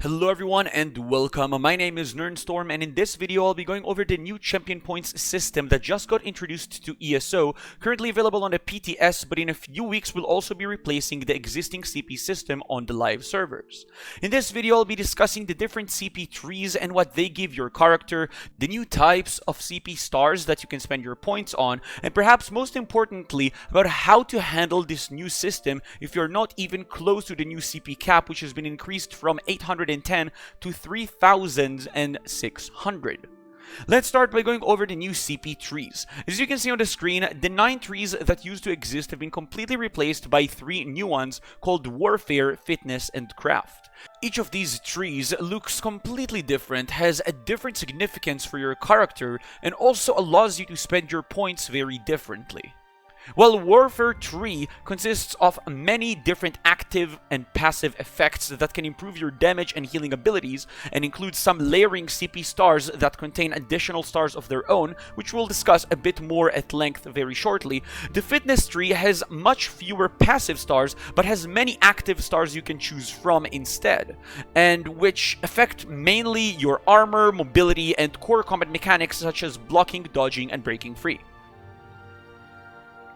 Hello everyone and welcome. My name is Nernstorm, and in this video I'll be going over the new champion points system that just got introduced to ESO, currently available on the PTS, but in a few weeks will also be replacing the existing CP system on the live servers. In this video I'll be discussing the different CP trees and what they give your character, the new types of CP stars that you can spend your points on, and perhaps most importantly about how to handle this new system if you're not even close to the new CP cap, which has been increased from 810 to 3,600. Let's start by going over the new CP trees. As you can see on the screen, the 9 trees that used to exist have been completely replaced by 3 new ones called Warfare, Fitness, and Craft. Each of these trees looks completely different, has a different significance for your character, and also allows you to spend your points very differently. Well, Warfare tree consists of many different active and passive effects that can improve your damage and healing abilities, and includes some layering CP stars that contain additional stars of their own, which we'll discuss a bit more at length very shortly. The Fitness tree has much fewer passive stars, but has many active stars you can choose from instead, and which affect mainly your armor, mobility, and core combat mechanics such as blocking, dodging, and breaking free.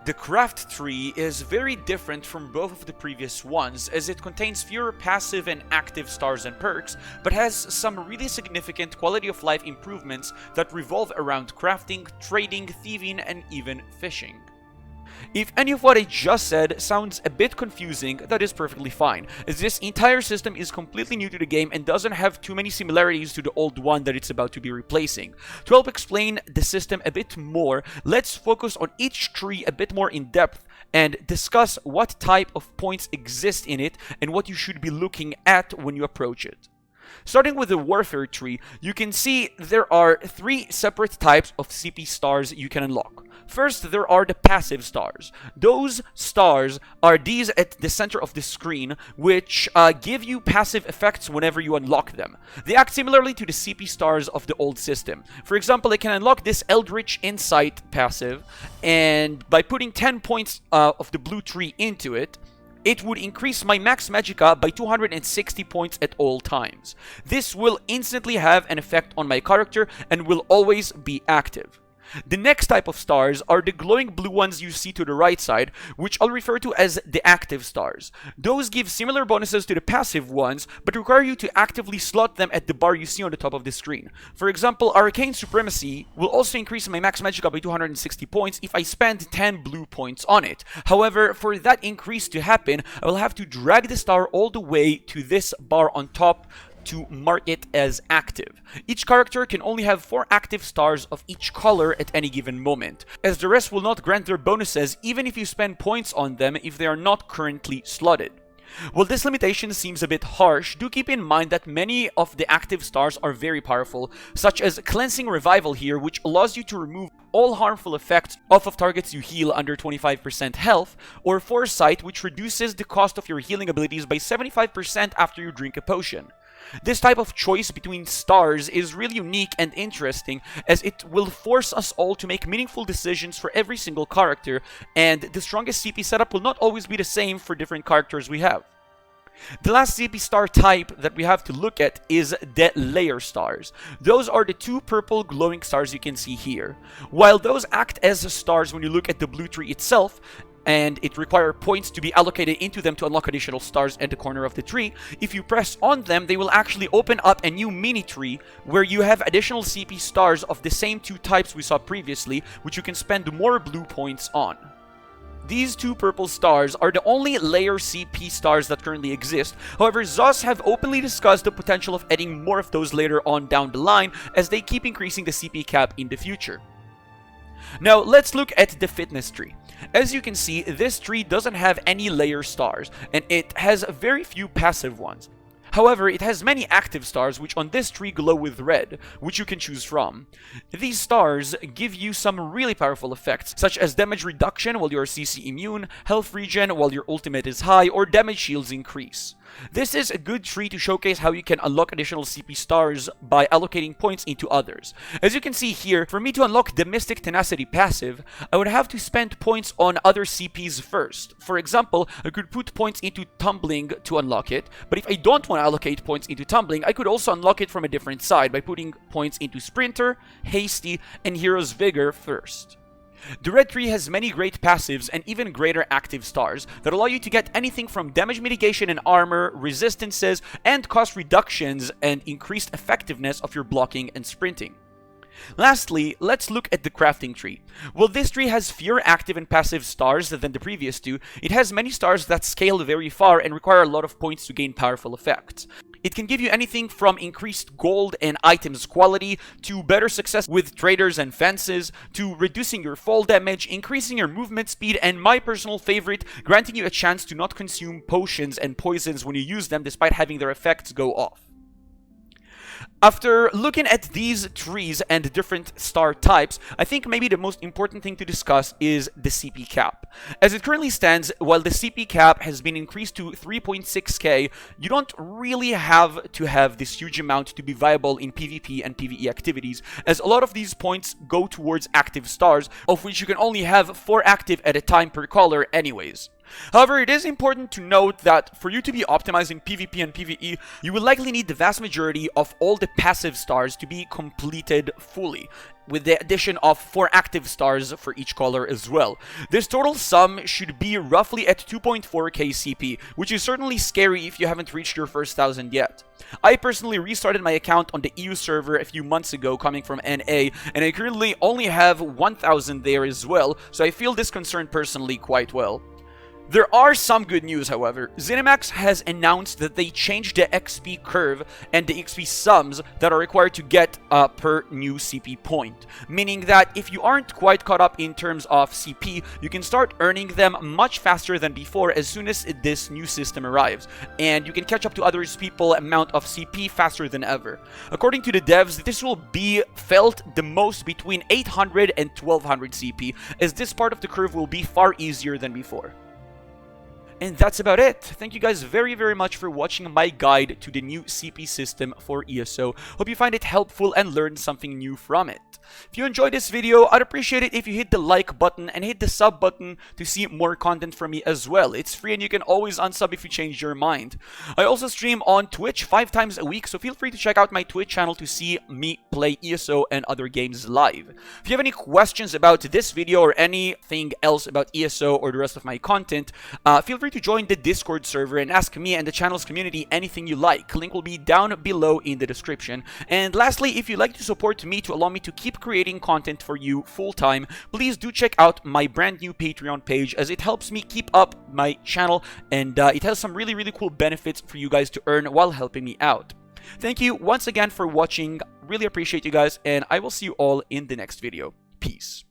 The Craft tree is very different from both of the previous ones, as it contains fewer passive and active stars and perks, but has some really significant quality of life improvements that revolve around crafting, trading, thieving, and even fishing. If any of what I just said sounds a bit confusing, that is perfectly fine, as this entire system is completely new to the game and doesn't have too many similarities to the old one that it's about to be replacing. To help explain the system a bit more, let's focus on each tree a bit more in depth and discuss what type of points exist in it and what you should be looking at when you approach it. Starting with the Warfare tree, you can see there are 3 separate types of CP stars you can unlock. First, there are the passive stars. Those stars are these at the center of the screen, which give you passive effects whenever you unlock them. They act similarly to the CP stars of the old system. For example, I can unlock this Eldritch Insight passive, and by putting 10 points of the blue tree into it, it would increase my max magicka by 260 points at all times. This will instantly have an effect on my character and will always be active. The next type of stars are the glowing blue ones you see to the right side, which I'll refer to as the active stars. Those give similar bonuses to the passive ones, but require you to actively slot them at the bar you see on the top of the screen. For example, Arcane Supremacy will also increase my max magicka by 260 points if I spend 10 blue points on it. However, for that increase to happen, I will have to drag the star all the way to this bar on top to mark it as active. Each character can only have 4 active stars of each color at any given moment, as the rest will not grant their bonuses even if you spend points on them if they are not currently slotted. While this limitation seems a bit harsh, do keep in mind that many of the active stars are very powerful, such as Cleansing Revival here, which allows you to remove all harmful effects off of targets you heal under 25% health, or Foresight, which reduces the cost of your healing abilities by 75% after you drink a potion. This type of choice between stars is really unique and interesting, as it will force us all to make meaningful decisions for every single character, and the strongest CP setup will not always be the same for different characters we have. The last CP star type that we have to look at is the layer stars. Those are the 2 purple glowing stars you can see here. While those act as stars when you look at the blue tree itself, and it requires points to be allocated into them to unlock additional stars at the corner of the tree, if you press on them, they will actually open up a new mini tree where you have additional CP stars of the same 2 types we saw previously, which you can spend more blue points on. These 2 purple stars are the only layer CP stars that currently exist. However, ZOS have openly discussed the potential of adding more of those later on down the line as they keep increasing the CP cap in the future. Now, let's look at the Fitness tree. As you can see, this tree doesn't have any layer stars, and it has very few passive ones. However, it has many active stars which on this tree glow with red, which you can choose from. These stars give you some really powerful effects, such as damage reduction while you are CC immune, health regen while your ultimate is high, or damage shields increase. This is a good tree to showcase how you can unlock additional CP stars by allocating points into others. As you can see here, for me to unlock the Mystic Tenacity passive, I would have to spend points on other CPs first. For example, I could put points into Tumbling to unlock it, but if I don't want to allocate points into Tumbling, I could also unlock it from a different side by putting points into Sprinter, Hasty, and Hero's Vigor first. The red tree has many great passives and even greater active stars that allow you to get anything from damage mitigation and armor, resistances, and cost reductions and increased effectiveness of your blocking and sprinting. Lastly, let's look at the crafting tree. While this tree has fewer active and passive stars than the previous two, it has many stars that scale very far and require a lot of points to gain powerful effects. It can give you anything from increased gold and items quality, to better success with traders and fences, to reducing your fall damage, increasing your movement speed, and my personal favorite, granting you a chance to not consume potions and poisons when you use them despite having their effects go off. After looking at these trees and different star types, I think maybe the most important thing to discuss is the CP cap. As it currently stands, while the CP cap has been increased to 3.6k, you don't really have to have this huge amount to be viable in PvP and PvE activities, as a lot of these points go towards active stars, of which you can only have 4 active at a time per color anyways. However, it is important to note that for you to be optimizing PvP and PvE, you will likely need the vast majority of all the passive stars to be completed fully, with the addition of 4 active stars for each color as well. This total sum should be roughly at 2.4k CP, which is certainly scary if you haven't reached your first 1000 yet. I personally restarted my account on the EU server a few months ago coming from NA, and I currently only have 1000 there as well, so I feel this concern personally quite well. There are some good news, however. ZeniMax has announced that they changed the XP curve and the XP sums that are required to get per new CP point. Meaning that if you aren't quite caught up in terms of CP, you can start earning them much faster than before as soon as this new system arrives. And you can catch up to other people's amount of CP faster than ever. According to the devs, this will be felt the most between 800 and 1200 CP, as this part of the curve will be far easier than before. And that's about it. Thank you guys very much for watching my guide to the new CP system for ESO. Hope you find it helpful and learned something new from it. If you enjoyed this video, I'd appreciate it if you hit the like button and hit the sub button to see more content from me as well. It's free and you can always unsub if you change your mind. I also stream on Twitch 5 times a week, so feel free to check out my Twitch channel to see me play ESO and other games live. If you have any questions about this video or anything else about ESO or the rest of my content, feel free to join the Discord server and ask me and the channel's community anything you like. Link will be down below in the description. And lastly, if you'd like to support me to allow me to keep creating content for you full-time, please do check out my brand new Patreon page, as it helps me keep up my channel and it has some really cool benefits for you guys to earn while helping me out. Thank you once again for watching. Really appreciate you guys, and I will see you all in the next video. Peace.